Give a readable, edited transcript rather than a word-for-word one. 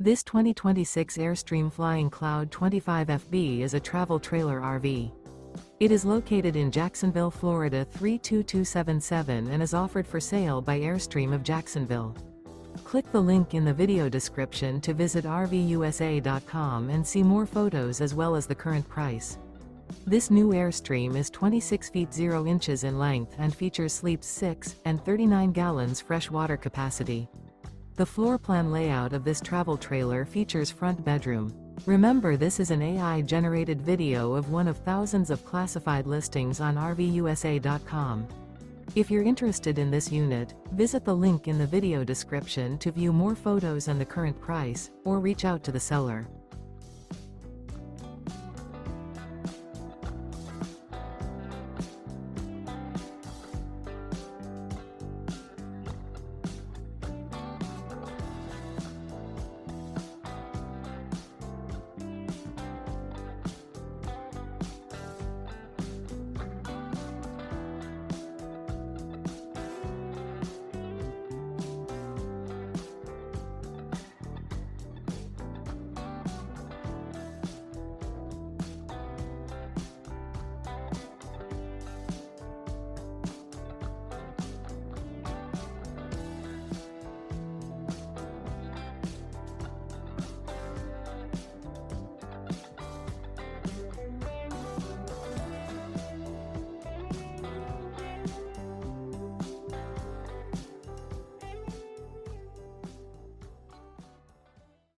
This 2026 Airstream Flying Cloud 25FB is a travel trailer RV. It is located in Jacksonville, Florida 32277 and is offered for sale by Airstream of Jacksonville. Click the link in the video description to visit RVUSA.com and see more photos as well as the current price. This new Airstream is 26 feet 0 inches in length and features sleeps 6 and 39 gallons fresh water capacity. The floor plan layout of this travel trailer features front bedroom. Remember, this is an AI-generated video of one of thousands of classified listings on RVUSA.com. If you're interested in this unit, visit the link in the video description to view more photos and the current price, or reach out to the seller.